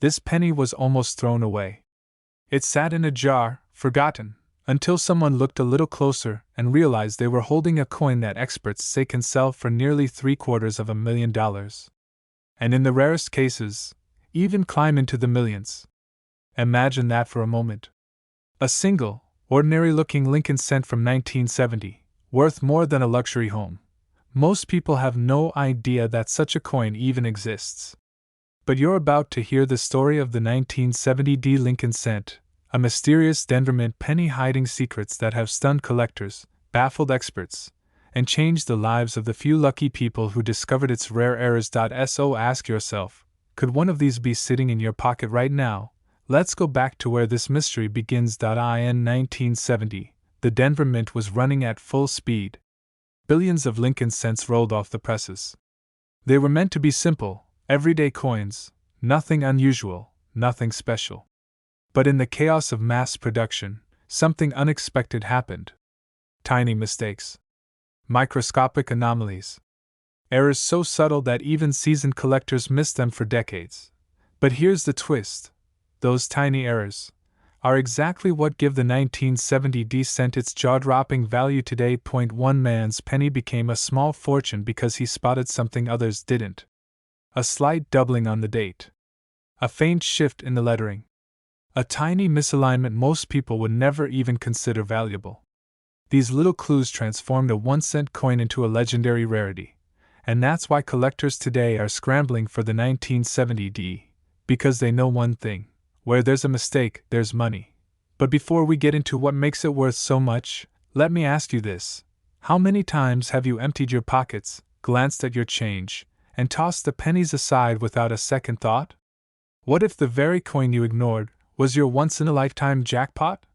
this penny was almost thrown away. It sat in a jar, forgotten, until someone looked a little closer and realized they were holding a coin that experts say can sell for nearly $750,000. And in the rarest cases, even climb into the millions. Imagine that for a moment. A single, ordinary-looking Lincoln cent from 1970, worth more than a luxury home. Most people have no idea that such a coin even exists. But you're about to hear the story of the 1970 Lincoln cent, a mysterious Denver Mint penny hiding secrets that have stunned collectors, baffled experts, and changed the lives of the few lucky people who discovered its rare errors. So ask yourself, could one of these be sitting in your pocket right now? Let's go back to where this mystery begins. In 1970, the Denver Mint was running at full speed. Billions of Lincoln cents rolled off the presses. They were meant to be simple, everyday coins, nothing unusual, nothing special. But in the chaos of mass production, something unexpected happened. Tiny mistakes. Microscopic anomalies. Errors so subtle that even seasoned collectors missed them for decades. But here's the twist. Those tiny errors are exactly what give the 1970 cent its jaw-dropping value today. One man's penny became a small fortune because he spotted something others didn't. A slight doubling on the date. A faint shift in the lettering. A tiny misalignment most people would never even consider valuable. These little clues transformed a 1-cent coin into a legendary rarity. And that's why collectors today are scrambling for the 1970, because they know one thing. Where there's a mistake, there's money. But before we get into what makes it worth so much, let me ask you this. How many times have you emptied your pockets, glanced at your change, and tossed the pennies aside without a second thought? What if the very coin you ignored was your once-in-a-lifetime jackpot?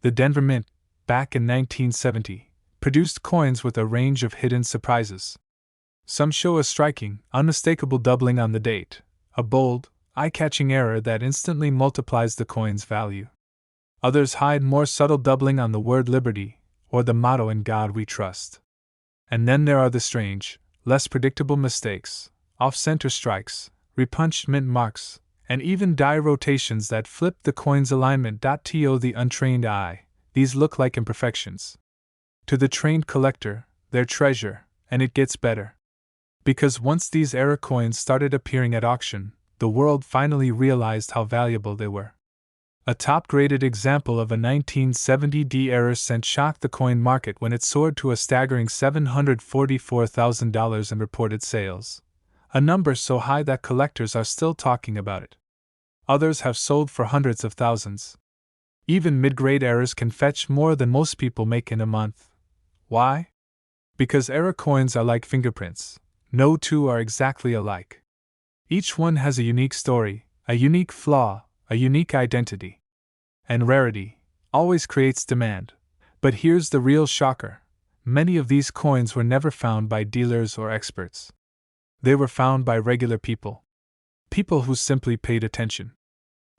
The Denver Mint, back in 1970, produced coins with a range of hidden surprises. Some show a striking, unmistakable doubling on the date, a bold, eye-catching error that instantly multiplies the coin's value. Others hide more subtle doubling on the word liberty, or the motto "In God We Trust." And then there are the strange, less predictable mistakes, off-center strikes, repunched mint marks, and even die rotations that flip the coin's alignment. To the untrained eye, these look like imperfections. To the trained collector, they're treasure, and it gets better. Because once these error coins started appearing at auction, the world finally realized how valuable they were. A top-graded example of a 1970 error cent shocked the coin market when it soared to a staggering $744,000 in reported sales, a number so high that collectors are still talking about it. Others have sold for hundreds of thousands. Even mid-grade errors can fetch more than most people make in a month. Why? Because error coins are like fingerprints. No two are exactly alike. Each one has a unique story, a unique flaw, a unique identity. And rarity always creates demand. But here's the real shocker. Many of these coins were never found by dealers or experts. They were found by regular people. People who simply paid attention.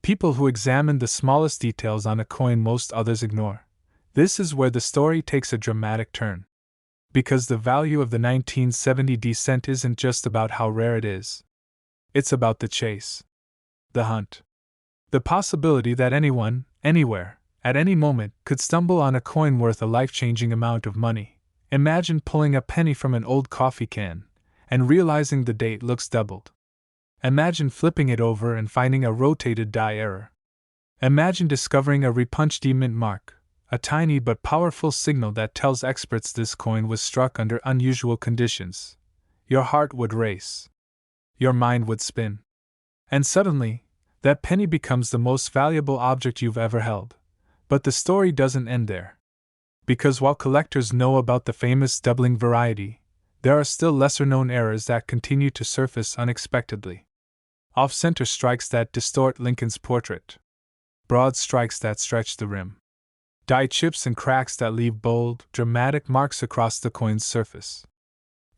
People who examined the smallest details on a coin most others ignore. This is where the story takes a dramatic turn. Because the value of the 1970 cent isn't just about how rare it is. It's about the chase. The hunt. The possibility that anyone, anywhere, at any moment, could stumble on a coin worth a life-changing amount of money. Imagine pulling a penny from an old coffee can and realizing the date looks doubled. Imagine flipping it over and finding a rotated die error. Imagine discovering a repunched mint mark, a tiny but powerful signal that tells experts this coin was struck under unusual conditions. Your heart would race. Your mind would spin. And suddenly, that penny becomes the most valuable object you've ever held. But the story doesn't end there. Because while collectors know about the famous doubling variety, there are still lesser-known errors that continue to surface unexpectedly. Off-center strikes that distort Lincoln's portrait. Broad strikes that stretch the rim. Die chips and cracks that leave bold, dramatic marks across the coin's surface.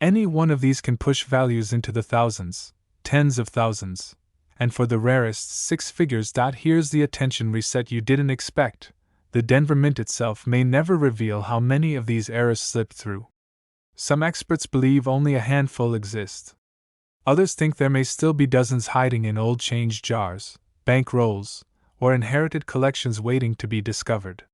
Any one of these can push values into the thousands, tens of thousands, and for the rarest, six figures. Here's the attention reset you didn't expect. The Denver Mint itself may never reveal how many of these errors slipped through. Some experts believe only a handful exist. Others think there may still be dozens hiding in old change jars, bank rolls, or inherited collections waiting to be discovered.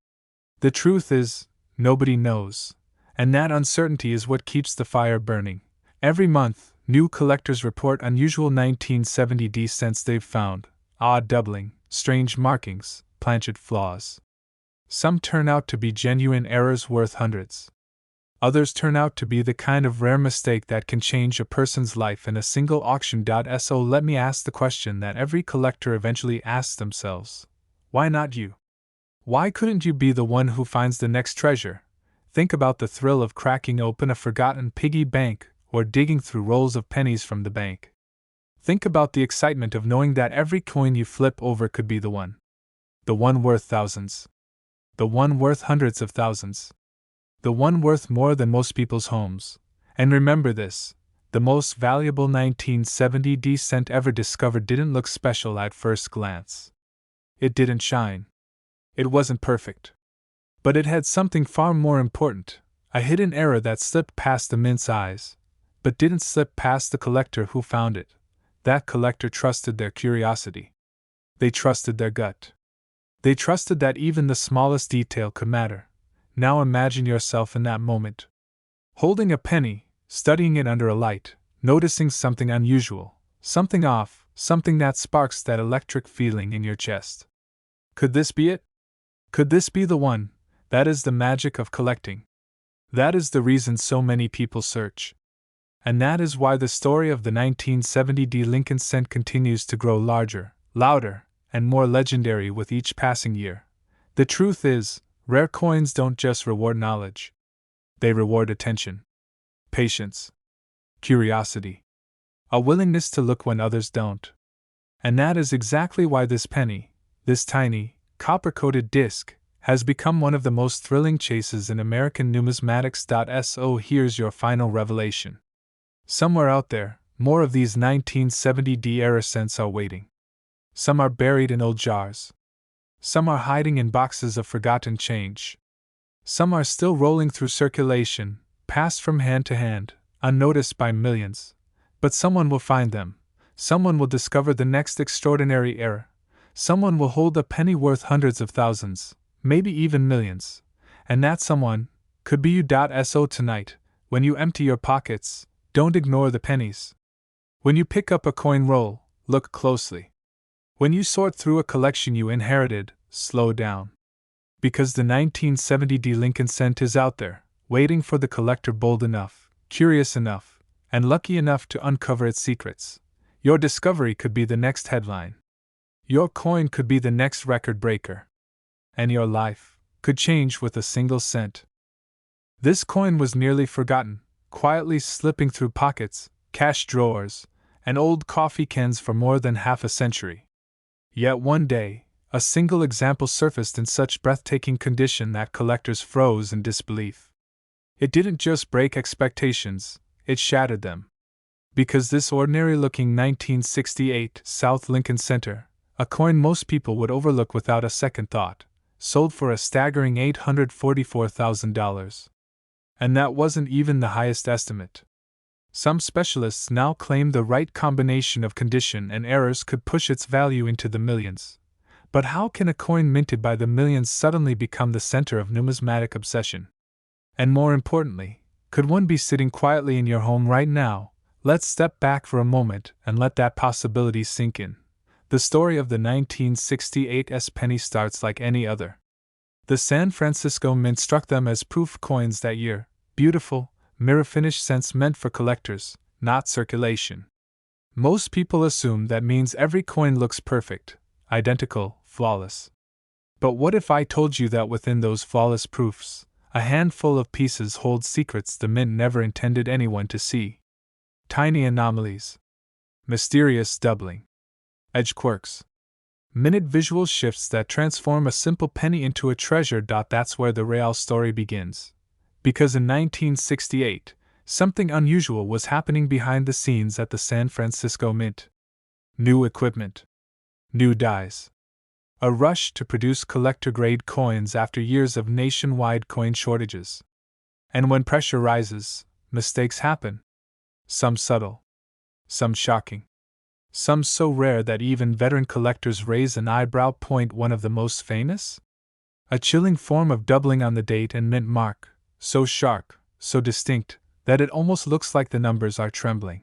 The truth is, nobody knows, and that uncertainty is what keeps the fire burning. Every month, new collectors report unusual 1970 cents they've found, odd doubling, strange markings, planchet flaws. Some turn out to be genuine errors worth hundreds. Others turn out to be the kind of rare mistake that can change a person's life in a single auction. So let me ask the question that every collector eventually asks themselves. Why not you? Why couldn't you be the one who finds the next treasure? Think about the thrill of cracking open a forgotten piggy bank or digging through rolls of pennies from the bank. Think about the excitement of knowing that every coin you flip over could be the one. The one worth thousands. The one worth hundreds of thousands. The one worth more than most people's homes. And remember this, the most valuable 1970 cent ever discovered didn't look special at first glance. It didn't shine. It wasn't perfect. But it had something far more important, a hidden error that slipped past the mint's eyes, but didn't slip past the collector who found it. That collector trusted their curiosity. They trusted their gut. They trusted that even the smallest detail could matter. Now imagine yourself in that moment. Holding a penny, studying it under a light, noticing something unusual, something off, something that sparks that electric feeling in your chest. Could this be it? Could this be the one? That is the magic of collecting. That is the reason so many people search. And that is why the story of the 1970 Lincoln cent continues to grow larger, louder, and more legendary with each passing year. The truth is, rare coins don't just reward knowledge. They reward attention, patience, curiosity, a willingness to look when others don't. And that is exactly why this penny, this tiny, copper-coated disc, has become one of the most thrilling chases in American numismatics. So here's your final revelation. Somewhere out there, more of these 1970 era cents are waiting. Some are buried in old jars. Some are hiding in boxes of forgotten change. Some are still rolling through circulation, passed from hand to hand, unnoticed by millions. But someone will find them. Someone will discover the next extraordinary error. Someone will hold a penny worth hundreds of thousands, maybe even millions. And that someone could be you. So tonight, when you empty your pockets, don't ignore the pennies. When you pick up a coin roll, look closely. When you sort through a collection you inherited, slow down. Because the 1970 Lincoln cent is out there, waiting for the collector bold enough, curious enough, and lucky enough to uncover its secrets. Your discovery could be the next headline. Your coin could be the next record breaker. And your life could change with a single cent. This coin was nearly forgotten, quietly slipping through pockets, cash drawers, and old coffee cans for more than half a century. Yet one day, a single example surfaced in such breathtaking condition that collectors froze in disbelief. It didn't just break expectations, it shattered them. Because this ordinary-looking 1968 South Lincoln Center, a coin most people would overlook without a second thought, sold for a staggering $844,000. And that wasn't even the highest estimate. Some specialists now claim the right combination of condition and errors could push its value into the millions. But how can a coin minted by the millions suddenly become the center of numismatic obsession? And more importantly, could one be sitting quietly in your home right now? Let's step back for a moment and let that possibility sink in. The story of the 1968 penny starts like any other. The San Francisco Mint struck them as proof coins that year, beautiful, mirror-finished cents meant for collectors, not circulation. Most people assume that means every coin looks perfect, identical, flawless. But what if I told you that within those flawless proofs, a handful of pieces hold secrets the mint never intended anyone to see? Tiny anomalies, mysterious doubling, edge quirks, minute visual shifts that transform a simple penny into a treasure. That's where the real story begins. Because in 1968, something unusual was happening behind the scenes at the San Francisco Mint. New equipment, new dies, a rush to produce collector-grade coins after years of nationwide coin shortages. And when pressure rises, mistakes happen. Some subtle, some shocking. Some so rare that even veteran collectors raise an eyebrow. One of the most famous? A chilling form of doubling on the date and mint mark, so sharp, so distinct, that it almost looks like the numbers are trembling.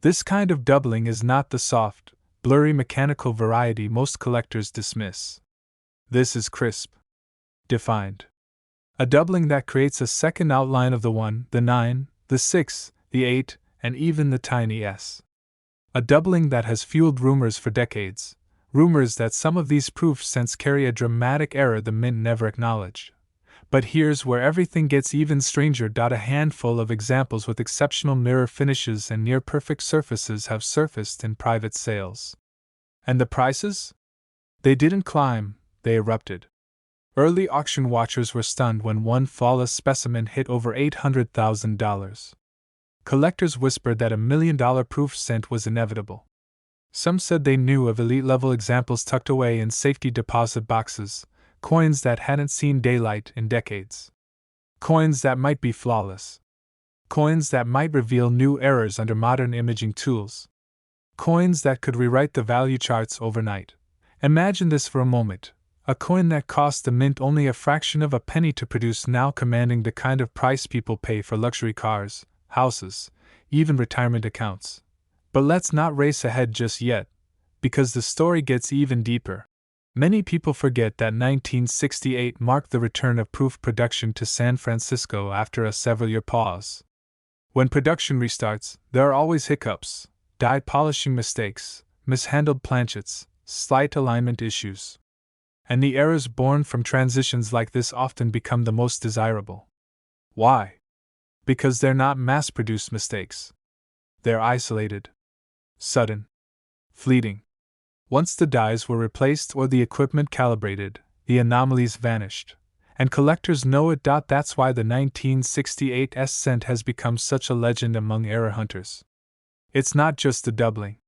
This kind of doubling is not the soft, blurry mechanical variety most collectors dismiss. This is crisp, defined. A doubling that creates a second outline of the 1, the 9, the 6, the 8, and even the tiny s. A doubling that has fueled rumors for decades, rumors that some of these proof cents carry a dramatic error the mint never acknowledged. But here's where everything gets even stranger. A handful of examples with exceptional mirror finishes and near-perfect surfaces have surfaced in private sales. And the prices? They didn't climb, they erupted. Early auction watchers were stunned when one flawless specimen hit over $800,000. Collectors whispered that $1 million proof cent was inevitable. Some said they knew of elite-level examples tucked away in safety deposit boxes, coins that hadn't seen daylight in decades. Coins that might be flawless. Coins that might reveal new errors under modern imaging tools. Coins that could rewrite the value charts overnight. Imagine this for a moment. A coin that cost the mint only a fraction of a penny to produce now commanding the kind of price people pay for luxury cars, houses, even retirement accounts. But let's not race ahead just yet, because the story gets even deeper. Many people forget that 1968 marked the return of proof production to San Francisco after a several-year pause. When production restarts, there are always hiccups, die polishing mistakes, mishandled planchets, slight alignment issues. And the errors born from transitions like this often become the most desirable. Why? Because they're not mass-produced mistakes. They're isolated, sudden, fleeting. Once the dies were replaced or the equipment calibrated, the anomalies vanished. And collectors know it. That's why the 1968 cent has become such a legend among error hunters. It's not just the doubling.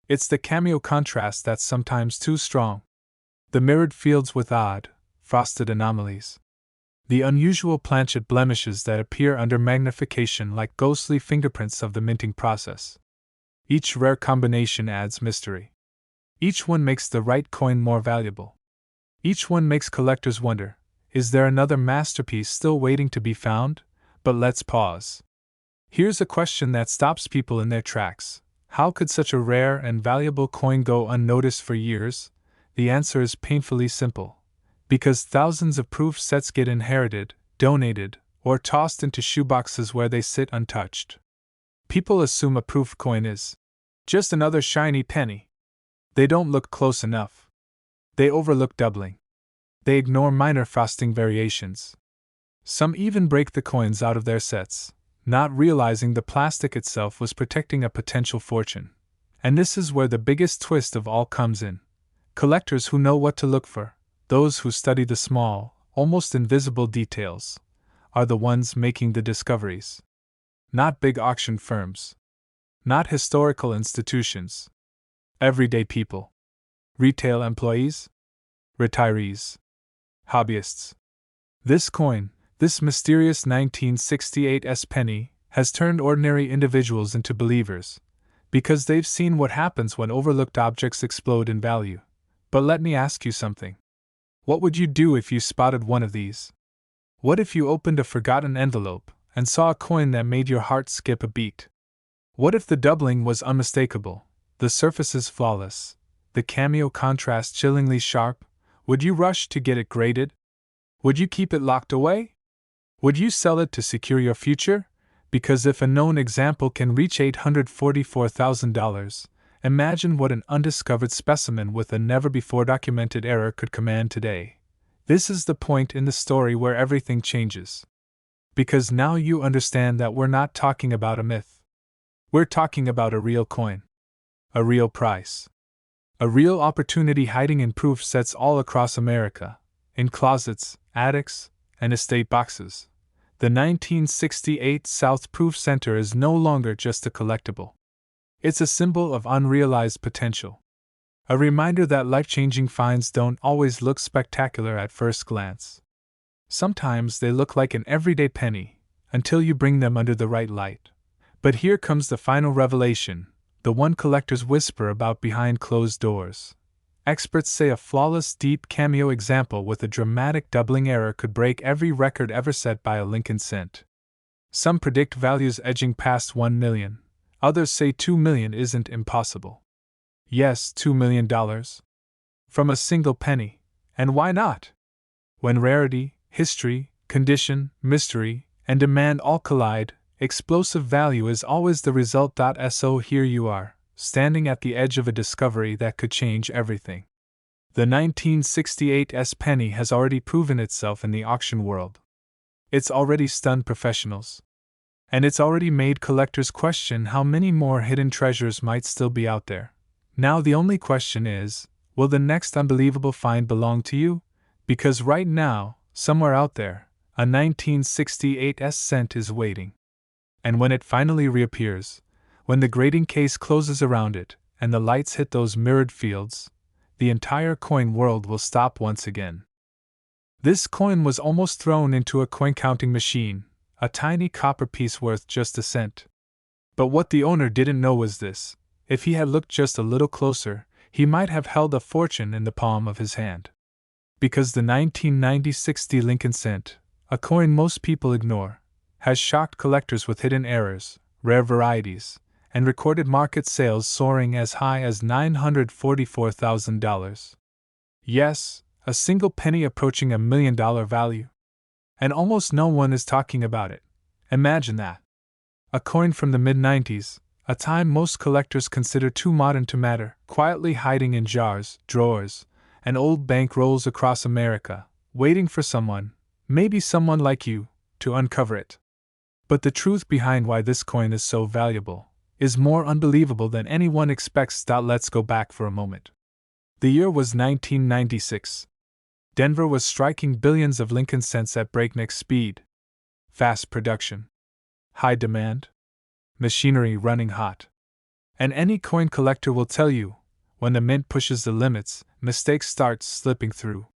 It's the cameo contrast that's sometimes too strong. The mirrored fields with odd, frosted anomalies. The unusual planchet blemishes that appear under magnification like ghostly fingerprints of the minting process. Each rare combination adds mystery. Each one makes the right coin more valuable. Each one makes collectors wonder, is there another masterpiece still waiting to be found? But let's pause. Here's a question that stops people in their tracks. How could such a rare and valuable coin go unnoticed for years? The answer is painfully simple. Because thousands of proof sets get inherited, donated, or tossed into shoeboxes where they sit untouched. People assume a proof coin is just another shiny penny. They don't look close enough. They overlook doubling. They ignore minor frosting variations. Some even break the coins out of their sets, not realizing the plastic itself was protecting a potential fortune. And this is where the biggest twist of all comes in. Collectors who know what to look for, those who study the small, almost invisible details, are the ones making the discoveries. Not big auction firms. Not historical institutions. Everyday people. Retail employees. Retirees. Hobbyists. This coin, this mysterious 1968 penny, has turned ordinary individuals into believers, because they've seen what happens when overlooked objects explode in value. But let me ask you something. What would you do if you spotted one of these? What if you opened a forgotten envelope and saw a coin that made your heart skip a beat? What if the doubling was unmistakable, the surfaces flawless, the cameo contrast chillingly sharp? Would you rush to get it graded? Would you keep it locked away? Would you sell it to secure your future? Because if a known example can reach $844,000, imagine what an undiscovered specimen with a never-before-documented error could command today. This is the point in the story where everything changes. Because now you understand that we're not talking about a myth. We're talking about a real coin. A real price. A real opportunity hiding in proof sets all across America, in closets, attics, and estate boxes. The 1968 South Proof Center is no longer just a collectible. It's a symbol of unrealized potential. A reminder that life-changing finds don't always look spectacular at first glance. Sometimes they look like an everyday penny, until you bring them under the right light. But here comes the final revelation. the one collectors whisper about behind closed doors. Experts say a flawless deep cameo example with a dramatic doubling error could break every record ever set by a Lincoln cent. Some predict values edging past 1 million. Others say 2 million isn't impossible. Yes, $2 million. From a single penny. And why not? When rarity, history, condition, mystery, and demand all collide, explosive value is always the result. So here you are, standing at the edge of a discovery that could change everything. The 1968 penny has already proven itself in the auction world. It's already stunned professionals. And it's already made collectors question how many more hidden treasures might still be out there. Now the only question is, will the next unbelievable find belong to you? Because right now, somewhere out there, a 1968 cent is waiting. And when it finally reappears, when the grading case closes around it, and the lights hit those mirrored fields, the entire coin world will stop once again. This coin was almost thrown into a coin-counting machine, a tiny copper piece worth just a cent. But what the owner didn't know was this: if he had looked just a little closer, he might have held a fortune in the palm of his hand. Because the 1996 Lincoln cent, a coin most people ignore, has shocked collectors with hidden errors, rare varieties, and recorded market sales soaring as high as $944,000. Yes, a single penny approaching $1 million value. And almost no one is talking about it. Imagine that. A coin from the mid-90s, a time most collectors consider too modern to matter, quietly hiding in jars, drawers, and old bank rolls across America, waiting for someone, maybe someone like you, to uncover it. But the truth behind why this coin is so valuable is more unbelievable than anyone expects. Let's go back for a moment. The year was 1996. Denver was striking billions of Lincoln cents at breakneck speed. Fast production. High demand. Machinery running hot. And any coin collector will tell you, when the mint pushes the limits, mistakes start slipping through.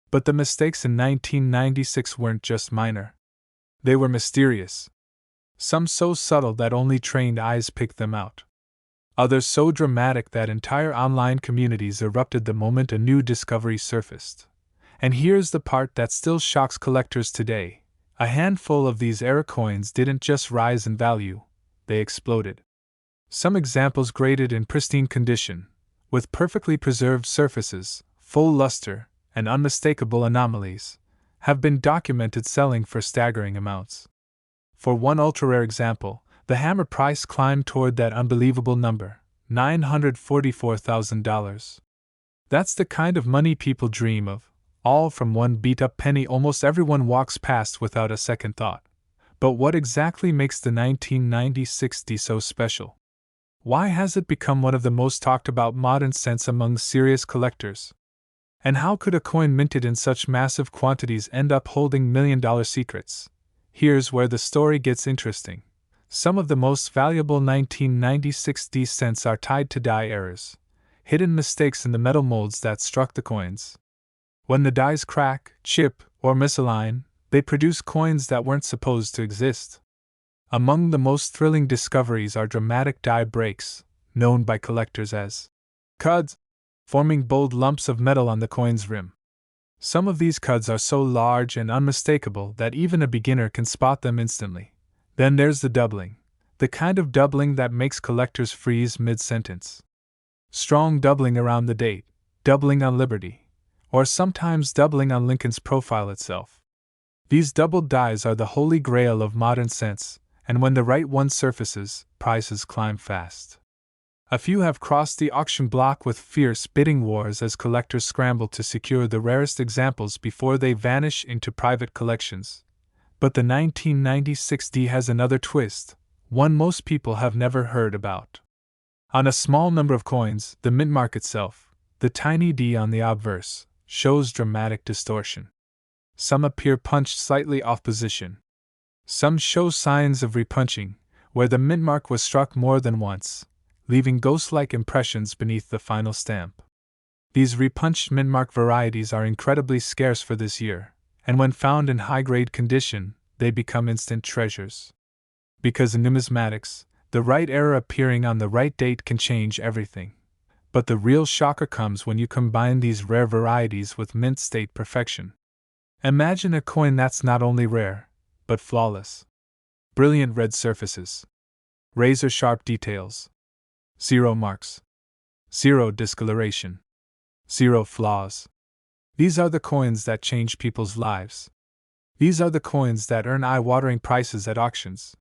But the mistakes in 1996 weren't just minor. They were mysterious. Some so subtle that only trained eyes picked them out. Others so dramatic that entire online communities erupted the moment a new discovery surfaced. And here's the part that still shocks collectors today: a handful of these error coins didn't just rise in value, they exploded. Some examples graded in pristine condition, with perfectly preserved surfaces, full luster, and unmistakable anomalies, have been documented selling for staggering amounts. For one ultra-rare example, the hammer price climbed toward that unbelievable number, $944,000. That's the kind of money people dream of, all from one beat-up penny almost everyone walks past without a second thought. But what exactly makes the 1996 so special? Why has it become one of the most talked about modern cents among serious collectors? And how could a coin minted in such massive quantities end up holding million-dollar secrets? Here's where the story gets interesting. Some of the most valuable 1996 cents are tied to die errors, hidden mistakes in the metal molds that struck the coins. When the dies crack, chip, or misalign, they produce coins that weren't supposed to exist. Among the most thrilling discoveries are dramatic die breaks, known by collectors as cuds, forming bold lumps of metal on the coin's rim. Some of these cuds are so large and unmistakable that even a beginner can spot them instantly. Then there's the doubling, the kind of doubling that makes collectors freeze mid-sentence. Strong doubling around the date, doubling on Liberty, or sometimes doubling on Lincoln's profile itself. These doubled dies are the holy grail of modern cents, and when the right one surfaces, prices climb fast. A few have crossed the auction block with fierce bidding wars as collectors scramble to secure the rarest examples before they vanish into private collections. But the 1996 has another twist, one most people have never heard about. On a small number of coins, the mint mark itself, the tiny d on the obverse, shows dramatic distortion. Some appear punched slightly off position. Some show signs of repunching, where the mint mark was struck more than once, leaving ghost-like impressions beneath the final stamp. These repunched mint mark varieties are incredibly scarce for this year, and when found in high-grade condition, they become instant treasures. Because in numismatics, The right error appearing on the right date can change everything. But the real shocker comes when you combine these rare varieties with mint state perfection. Imagine a coin that's not only rare, but flawless. Brilliant red surfaces. Razor-sharp details. Zero marks. Zero discoloration. Zero flaws. These are the coins that change people's lives. These are the coins that earn eye-watering prices at auctions.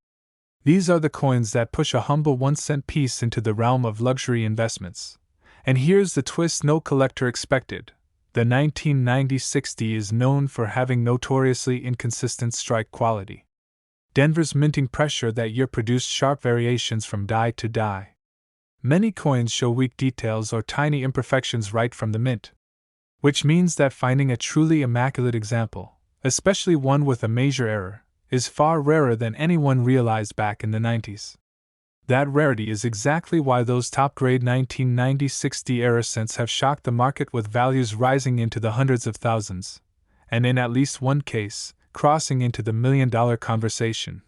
These are the coins that push a humble 1-cent piece into the realm of luxury investments. And here's the twist no collector expected. The 1990-60 is known for having notoriously inconsistent strike quality. Denver's minting pressure that year produced sharp variations from die to die. Many coins show weak details or tiny imperfections right from the mint. Which means that finding a truly immaculate example, especially one with a major error, is far rarer than anyone realized back in the 90s. That rarity is exactly why those top-grade 1990-60 error cents have shocked the market with values rising into the hundreds of thousands, and in at least one case, crossing into the million-dollar conversation.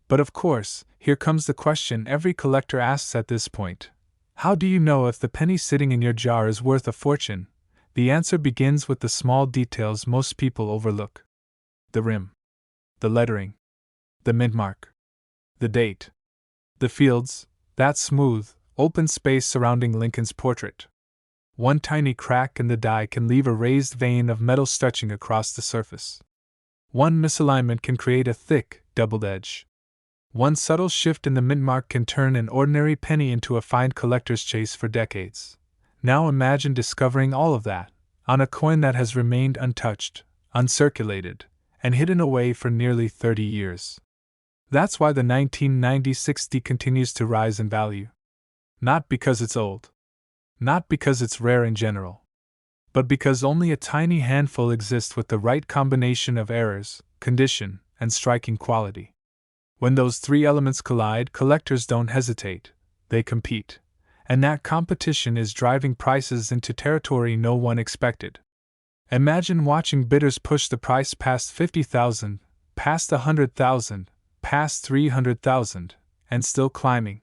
But of course, here comes the question every collector asks at this point. How do you know if the penny sitting in your jar is worth a fortune? The answer begins with the small details most people overlook. The rim. The lettering. The mint mark. The date. The fields, that smooth, open space surrounding Lincoln's portrait. One tiny crack in the die can leave a raised vein of metal stretching across the surface. One misalignment can create a thick, doubled edge. One subtle shift in the mint mark can turn an ordinary penny into a fine collector's chase for decades. Now imagine discovering all of that on a coin that has remained untouched, uncirculated, and hidden away for nearly 30 years. That's why the 1990-60 continues to rise in value. Not because it's old. Not because it's rare in general. But because only a tiny handful exist with the right combination of errors, condition, and striking quality. When those three elements collide, collectors don't hesitate, they compete. And that competition is driving prices into territory no one expected. Imagine watching bidders push the price past $50,000, past $100,000, past $300,000, and still climbing.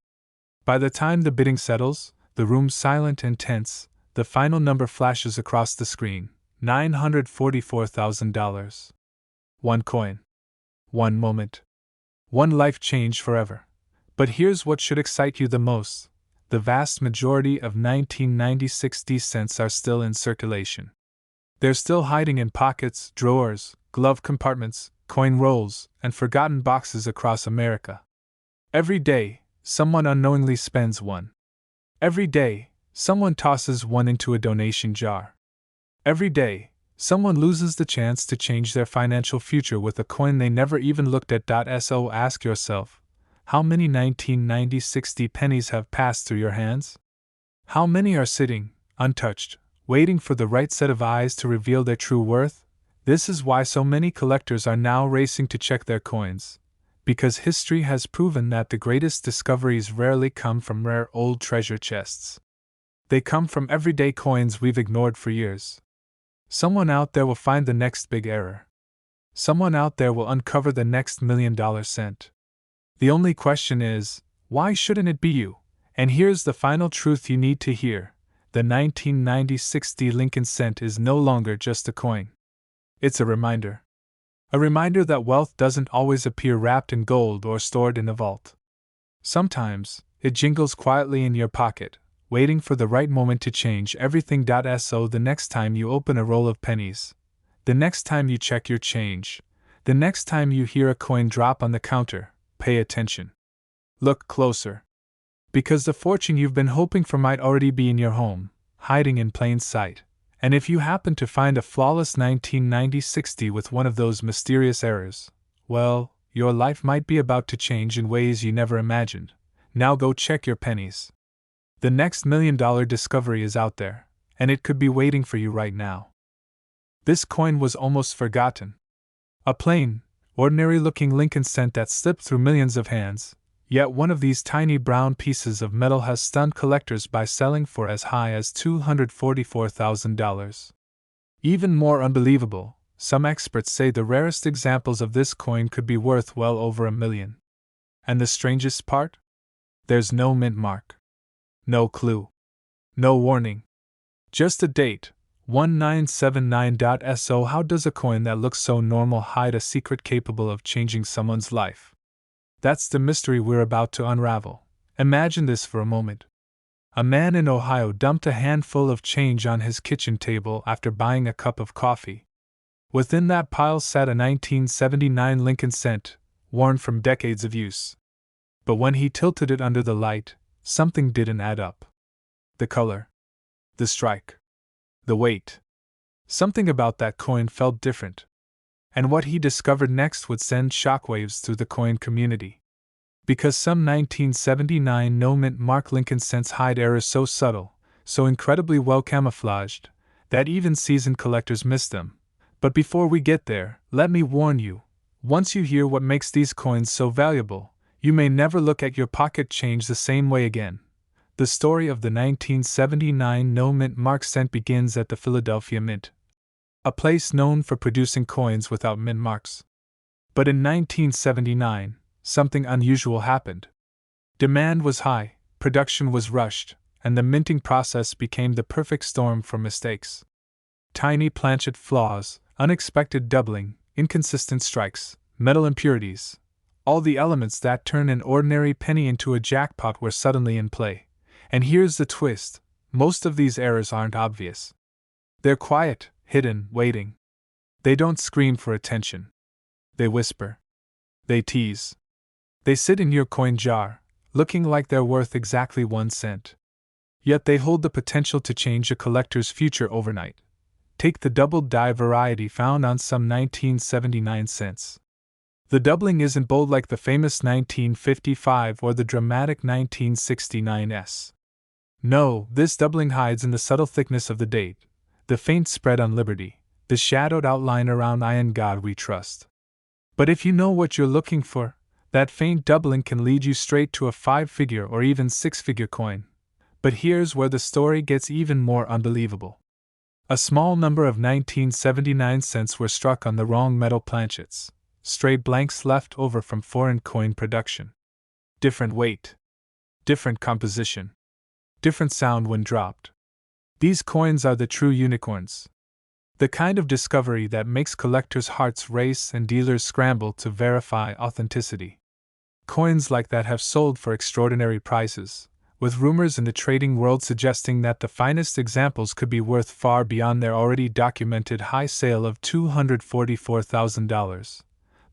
By the time the bidding settles, the room's silent and tense, the final number flashes across the screen, $944,000. One coin. One moment. One life changed forever. But here's what should excite you the most. The vast majority of 1990-60 cents are still in circulation. They're still hiding in pockets, drawers, glove compartments, coin rolls, and forgotten boxes across America. Every day, someone unknowingly spends one. Every day, someone tosses one into a donation jar. Every day, someone loses the chance to change their financial future with a coin they never even looked at. So ask yourself, how many 1990-60 pennies have passed through your hands? How many are sitting, untouched, waiting for the right set of eyes to reveal their true worth? This is why so many collectors are now racing to check their coins. Because history has proven that the greatest discoveries rarely come from rare old treasure chests. They come from everyday coins we've ignored for years. Someone out there will find the next big error. Someone out there will uncover the next $1 million cent. The only question is, why shouldn't it be you? And here's the final truth you need to hear. The 1990-60 Lincoln cent is no longer just a coin. It's a reminder. A reminder that wealth doesn't always appear wrapped in gold or stored in a vault. Sometimes, it jingles quietly in your pocket, waiting for the right moment to change everything. So the next time you open a roll of pennies, the next time you check your change, the next time you hear a coin drop on the counter, pay attention. Look closer. Because the fortune you've been hoping for might already be in your home, hiding in plain sight. And if you happen to find a flawless 1990-60 with one of those mysterious errors, well, your life might be about to change in ways you never imagined. Now go check your pennies. The next $1 million discovery is out there, and it could be waiting for you right now. This coin was almost forgotten. A plain, ordinary-looking Lincoln cent that slipped through millions of hands, yet one of these tiny brown pieces of metal has stunned collectors by selling for as high as $244,000. Even more unbelievable, some experts say the rarest examples of this coin could be worth well over $1 million. And the strangest part? There's no mint mark. No clue. No warning. Just a date, 1979.so. How does a coin that looks so normal hide a secret capable of changing someone's life? That's the mystery we're about to unravel. Imagine this for a moment. A man in Ohio dumped a handful of change on his kitchen table after buying a cup of coffee. Within that pile sat a 1979 Lincoln cent, worn from decades of use. But when he tilted it under the light, something didn't add up. The color. The strike. The weight. Something about that coin felt different. And what he discovered next would send shockwaves through the coin community. Because some 1979 no-mint mark Lincoln cents hide errors so subtle, so incredibly well camouflaged, that even seasoned collectors miss them. But before we get there, let me warn you, once you hear what makes these coins so valuable, you may never look at your pocket change the same way again. The story of the 1979 no-mint mark cent begins at the Philadelphia Mint, a place known for producing coins without mint marks. But in 1979, something unusual happened. Demand was high, production was rushed, and the minting process became the perfect storm for mistakes. Tiny planchet flaws, unexpected doubling, inconsistent strikes, metal impurities, all the elements that turn an ordinary penny into a jackpot were suddenly in play. And here's the twist: most of these errors aren't obvious. They're quiet, hidden, waiting. They don't scream for attention. They whisper. They tease. They sit in your coin jar, looking like they're worth exactly 1 cent. Yet they hold the potential to change a collector's future overnight. Take the doubled die variety found on some 1979 cents. The doubling isn't bold like the famous 1955 or the dramatic 1969s. No, this doubling hides in the subtle thickness of the date, the faint spread on Liberty, the shadowed outline around I in God We Trust. But if you know what you're looking for, that faint doubling can lead you straight to a 5-figure or even 6-figure coin. But here's where the story gets even more unbelievable. A small number of 1979 cents were struck on the wrong metal planchets, stray blanks left over from foreign coin production. Different weight. Different composition. Different sound when dropped. These coins are the true unicorns. The kind of discovery that makes collectors' hearts race and dealers scramble to verify authenticity. Coins like that have sold for extraordinary prices, with rumors in the trading world suggesting that the finest examples could be worth far beyond their already documented high sale of $244,000.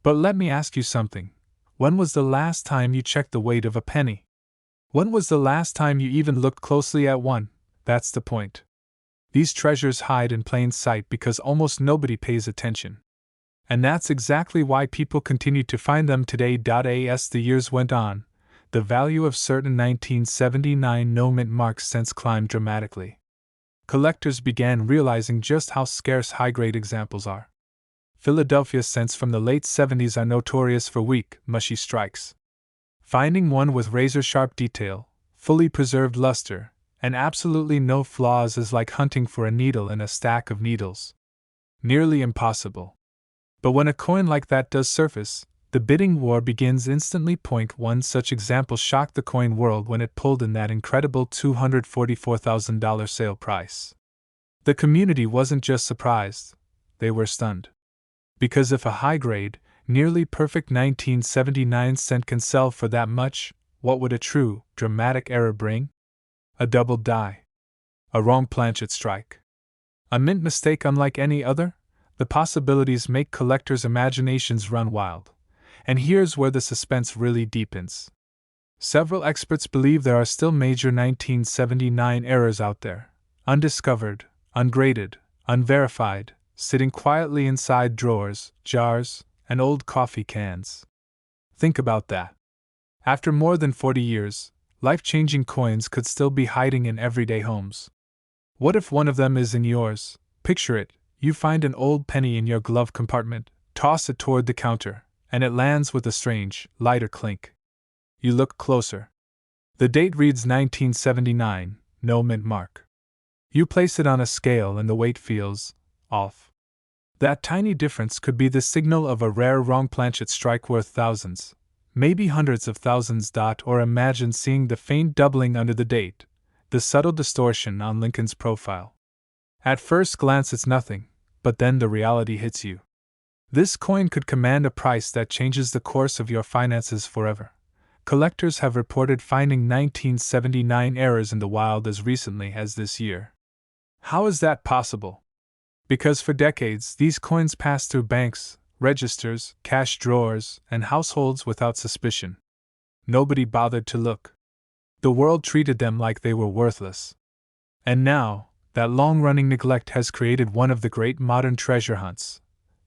But let me ask you something. When was the last time you checked the weight of a penny? When was the last time you even looked closely at one? That's the point. These treasures hide in plain sight because almost nobody pays attention. And that's exactly why people continue to find them today. As the years went on, the value of certain 1979 no-mint mark cents climbed dramatically. Collectors began realizing just how scarce high-grade examples are. Philadelphia cents from the late 70s are notorious for weak, mushy strikes. Finding one with razor-sharp detail, fully preserved luster, and absolutely no flaws is like hunting for a needle in a stack of needles. Nearly impossible. But when a coin like that does surface, the bidding war begins instantly. One such example shocked the coin world when it pulled in that incredible $244,000 sale price. The community wasn't just surprised, they were stunned. Because if a high-grade, nearly perfect 1979 cent can sell for that much, what would a true, dramatic error bring? A doubled die. A wrong planchet strike. A mint mistake unlike any other? The possibilities make collectors' imaginations run wild. And here's where the suspense really deepens. Several experts believe there are still major 1979 errors out there, undiscovered, ungraded, unverified, sitting quietly inside drawers, jars, and old coffee cans. Think about that. After more than 40 years, life-changing coins could still be hiding in everyday homes. What if one of them is in yours? Picture it, you find an old penny in your glove compartment, toss it toward the counter, and it lands with a strange, lighter clink. You look closer. The date reads 1979, no mint mark. You place it on a scale and the weight feels off. That tiny difference could be the signal of a rare wrong planchet strike worth thousands, maybe hundreds of thousands. Or imagine seeing the faint doubling under the date, the subtle distortion on Lincoln's profile. At first glance, it's nothing, but then the reality hits you. This coin could command a price that changes the course of your finances forever. Collectors have reported finding 1979 errors in the wild as recently as this year. How is that possible? Because for decades, these coins passed through banks, registers, cash drawers, and households without suspicion. Nobody bothered to look. The world treated them like they were worthless. And now, that long-running neglect has created one of the great modern treasure hunts.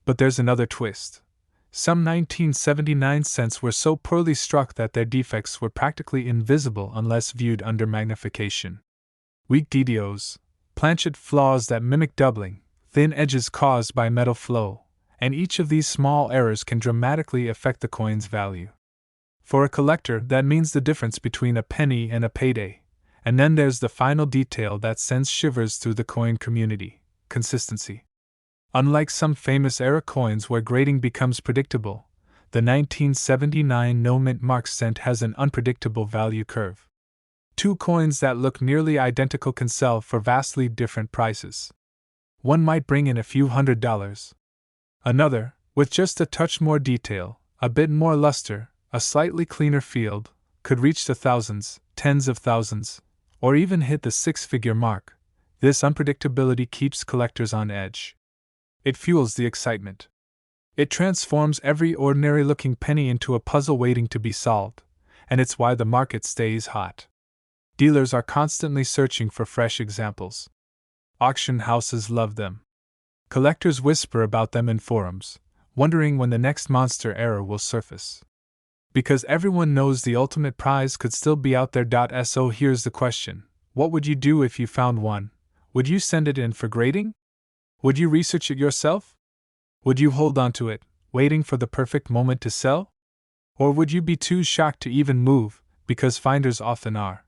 But there's another twist. Some 1979 cents were so poorly struck that their defects were practically invisible unless viewed under magnification. Weak details, planchet flaws that mimic doubling, thin edges caused by metal flow, and each of these small errors can dramatically affect the coin's value. For a collector, that means the difference between a penny and a payday. And then there's the final detail that sends shivers through the coin community: consistency. Unlike some famous era coins where grading becomes predictable, the 1979 no mint mark cent has an unpredictable value curve. Two coins that look nearly identical can sell for vastly different prices. One might bring in a few $100s. Another, with just a touch more detail, a bit more luster, a slightly cleaner field, could reach the thousands, tens of thousands, or even hit the six-figure mark. This unpredictability keeps collectors on edge. It fuels the excitement. It transforms every ordinary-looking penny into a puzzle waiting to be solved, and it's why the market stays hot. Dealers are constantly searching for fresh examples. Auction houses love them. Collectors whisper about them in forums, wondering when the next monster error will surface. Because everyone knows the ultimate prize could still be out there. So here's the question: what would you do if you found one? Would you send it in for grading? Would you research it yourself? Would you hold on to it, waiting for the perfect moment to sell? Or would you be too shocked to even move, because finders often are?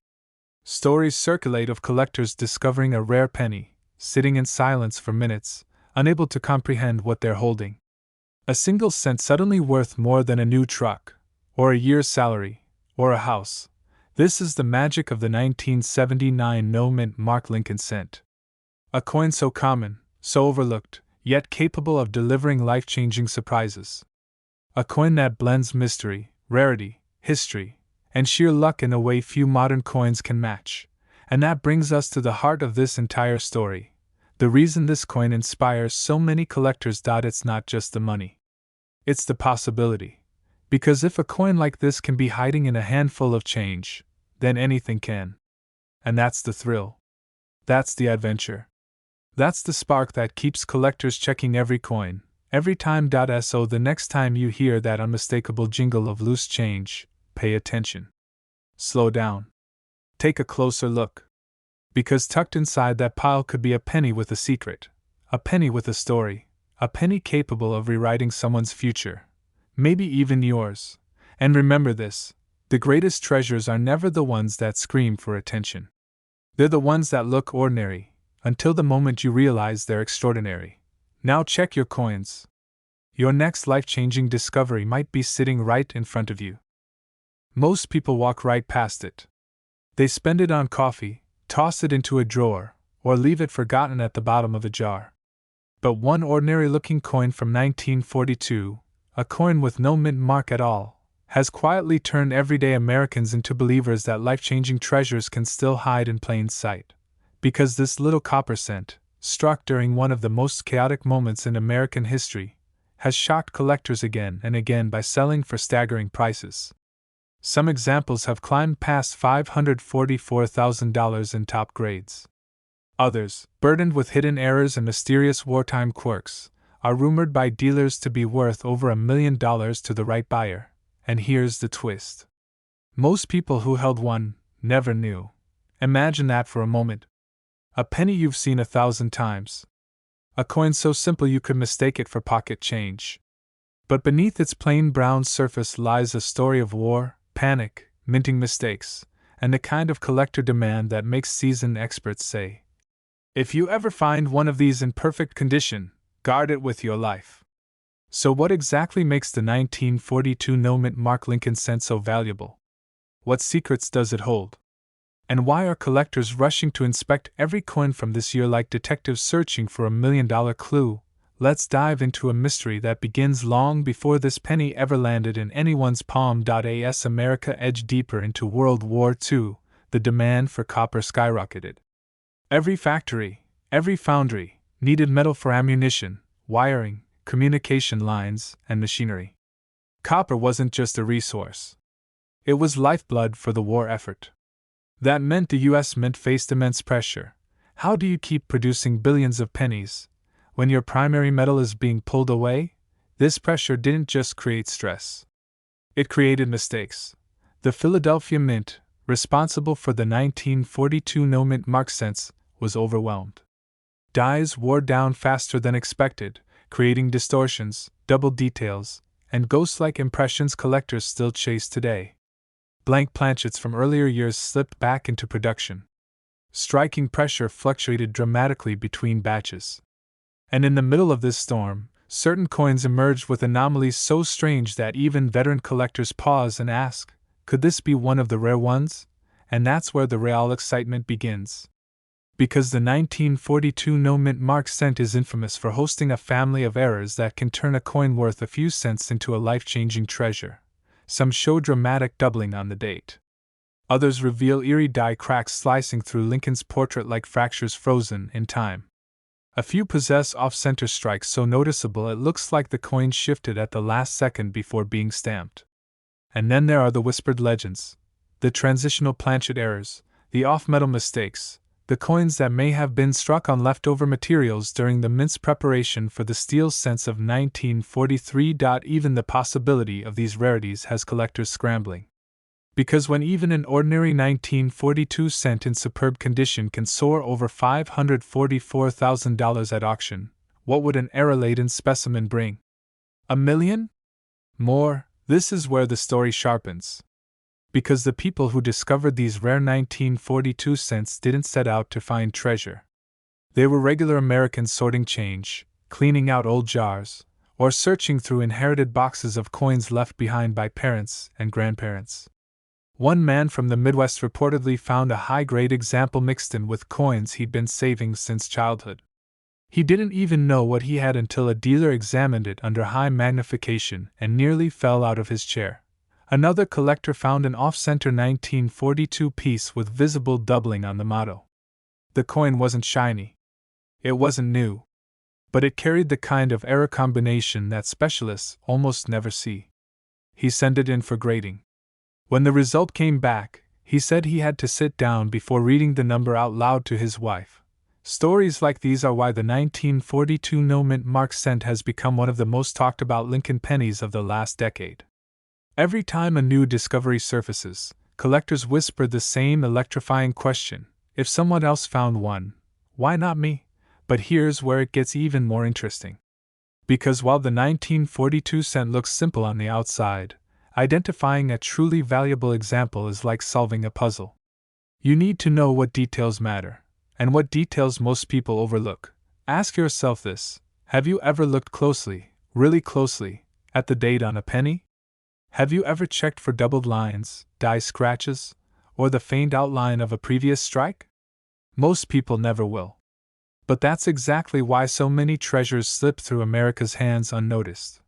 Stories circulate of collectors discovering a rare penny, sitting in silence for minutes, unable to comprehend what they're holding. A single cent suddenly worth more than a new truck, or a year's salary, or a house. This is the magic of the 1979 no mint mark Lincoln cent. A coin so common, so overlooked, yet capable of delivering life-changing surprises. A coin that blends mystery, rarity, history, and sheer luck in a way few modern coins can match. And that brings us to the heart of this entire story. The reason this coin inspires so many collectors. It's not just the money. It's the possibility. Because if a coin like this can be hiding in a handful of change, then anything can. And that's the thrill. That's the adventure. That's the spark that keeps collectors checking every coin, every time. So the next time you hear that unmistakable jingle of loose change, pay attention. Slow down. Take a closer look. Because tucked inside that pile could be a penny with a secret, a penny with a story, a penny capable of rewriting someone's future, maybe even yours. And remember this: the greatest treasures are never the ones that scream for attention. They're the ones that look ordinary, until the moment you realize they're extraordinary. Now check your coins. Your next life-changing discovery might be sitting right in front of you. Most people walk right past it. They spend it on coffee, toss it into a drawer, or leave it forgotten at the bottom of a jar. But one ordinary-looking coin from 1942, a coin with no mint mark at all, has quietly turned everyday Americans into believers that life-changing treasures can still hide in plain sight. Because this little copper cent, struck during one of the most chaotic moments in American history, has shocked collectors again and again by selling for staggering prices. Some examples have climbed past $544,000 in top grades. Others, burdened with hidden errors and mysterious wartime quirks, are rumored by dealers to be worth over $1 million to the right buyer. And here's the twist: most people who held one never knew. Imagine that for a moment. A penny you've seen 1,000 times. A coin so simple you could mistake it for pocket change. But beneath its plain brown surface lies a story of war, panic, minting mistakes, and the kind of collector demand that makes seasoned experts say, if you ever find one of these in perfect condition, guard it with your life. So what exactly makes the 1942 no-mint mark Lincoln cent so valuable? What secrets does it hold? And why are collectors rushing to inspect every coin from this year like detectives searching for a million-dollar clue? Let's dive into a mystery that begins long before this penny ever landed in anyone's palm. As America edged deeper into World War II, the demand for copper skyrocketed. Every factory, every foundry, needed metal for ammunition, wiring, communication lines, and machinery. Copper wasn't just a resource. It was lifeblood for the war effort. That meant the U.S. Mint faced immense pressure. How do you keep producing billions of pennies when your primary metal is being pulled away? This pressure didn't just create stress. It created mistakes. The Philadelphia Mint, responsible for the 1942 no-mint mark cents, was overwhelmed. Dies wore down faster than expected, creating distortions, double details, and ghost-like impressions collectors still chase today. Blank planchets from earlier years slipped back into production. Striking pressure fluctuated dramatically between batches. And in the middle of this storm, certain coins emerged with anomalies so strange that even veteran collectors pause and ask, could this be one of the rare ones? And that's where the real excitement begins. Because the 1942 no-mint mark cent is infamous for hosting a family of errors that can turn a coin worth a few cents into a life-changing treasure. Some show dramatic doubling on the date. Others reveal eerie die cracks slicing through Lincoln's portrait like fractures frozen in time. A few possess off-center strikes so noticeable it looks like the coin shifted at the last second before being stamped. And then there are the whispered legends, the transitional planchet errors, the off-metal mistakes, the coins that may have been struck on leftover materials during the mint's preparation for the steel cents of 1943. Even the possibility of these rarities has collectors scrambling. Because when even an ordinary 1942 cent in superb condition can soar over $544,000 at auction, what would an era-laden specimen bring? $1 million? More. This is where the story sharpens. Because the people who discovered these rare 1942 cents didn't set out to find treasure. They were regular Americans sorting change, cleaning out old jars, or searching through inherited boxes of coins left behind by parents and grandparents. One man from the Midwest reportedly found a high-grade example mixed in with coins he'd been saving since childhood. He didn't even know what he had until a dealer examined it under high magnification and nearly fell out of his chair. Another collector found an off-center 1942 piece with visible doubling on the motto. The coin wasn't shiny. It wasn't new. But it carried the kind of error combination that specialists almost never see. He sent it in for grading. When the result came back, he said he had to sit down before reading the number out loud to his wife. Stories like these are why the 1942 no-mint mark cent has become one of the most talked about Lincoln pennies of the last decade. Every time a new discovery surfaces, collectors whisper the same electrifying question: if someone else found one, why not me? But here's where it gets even more interesting. Because while the 1942 cent looks simple on the outside, identifying a truly valuable example is like solving a puzzle. You need to know what details matter, and what details most people overlook. Ask yourself this: have you ever looked closely, really closely, at the date on a penny? Have you ever checked for doubled lines, die scratches, or the faint outline of a previous strike? Most people never will. But that's exactly why so many treasures slip through America's hands unnoticed.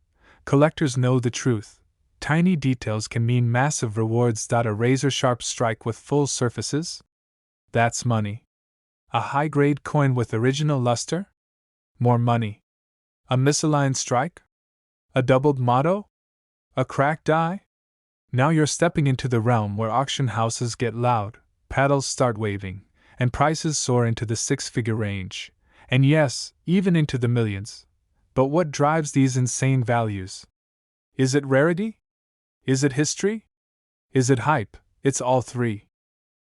Collectors know the truth. Tiny details can mean massive rewards. A razor-sharp strike with full surfaces? That's money. A high-grade coin with original luster? More money. A misaligned strike? A doubled motto? A cracked die? Now you're stepping into the realm where auction houses get loud, paddles start waving, and prices soar into the six-figure range. And yes, even into the millions. But what drives these insane values? Is it rarity? Is it history? Is it hype? It's all three.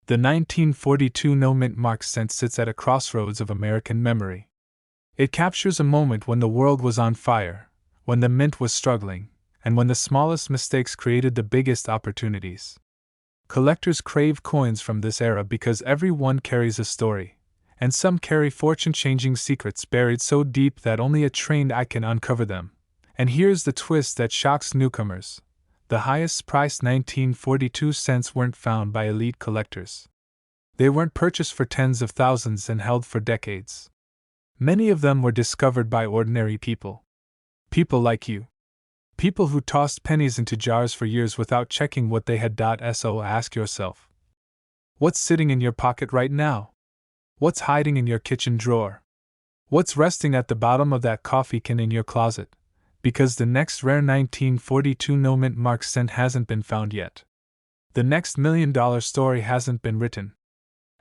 The 1942 no-mint mark cent sits at a crossroads of American memory. It captures a moment when the world was on fire, when the mint was struggling, and when the smallest mistakes created the biggest opportunities. Collectors crave coins from this era because every one carries a story, and some carry fortune-changing secrets buried so deep that only a trained eye can uncover them. And here's the twist that shocks newcomers. The highest priced 1942 cents weren't found by elite collectors. They weren't purchased for tens of thousands and held for decades. Many of them were discovered by ordinary people. People like you. People who tossed pennies into jars for years without checking what they had. So ask yourself, what's sitting in your pocket right now? What's hiding in your kitchen drawer? What's resting at the bottom of that coffee can in your closet? Because the next rare 1942 no mint mark cent hasn't been found yet. The next $1 million story hasn't been written.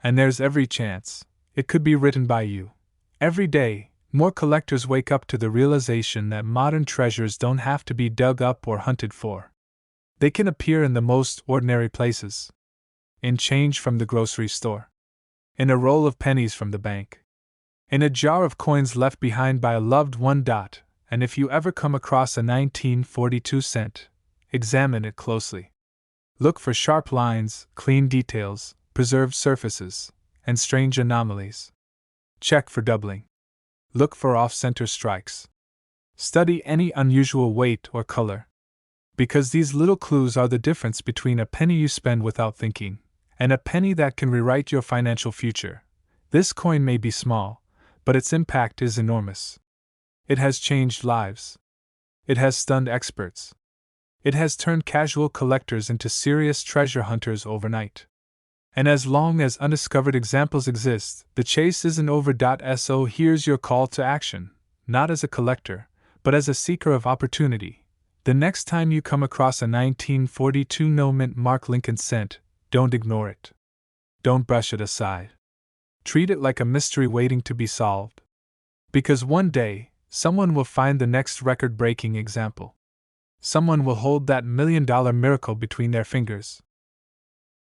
And there's every chance it could be written by you. Every day, more collectors wake up to the realization that modern treasures don't have to be dug up or hunted for. They can appear in the most ordinary places. In change from the grocery store. In a roll of pennies from the bank. In a jar of coins left behind by a loved one. And if you ever come across a 1942 cent, examine it closely. Look for sharp lines, clean details, preserved surfaces, and strange anomalies. Check for doubling. Look for off-center strikes. Study any unusual weight or color. Because these little clues are the difference between a penny you spend without thinking and a penny that can rewrite your financial future. This coin may be small, but its impact is enormous. It has changed lives. It has stunned experts. It has turned casual collectors into serious treasure hunters overnight. And as long as undiscovered examples exist, the chase isn't over. So here's your call to action, not as a collector, but as a seeker of opportunity. The next time you come across a 1942 no mint mark Lincoln cent, don't ignore it. Don't brush it aside. Treat it like a mystery waiting to be solved. Because one day, someone will find the next record-breaking example. Someone will hold that $1 million miracle between their fingers.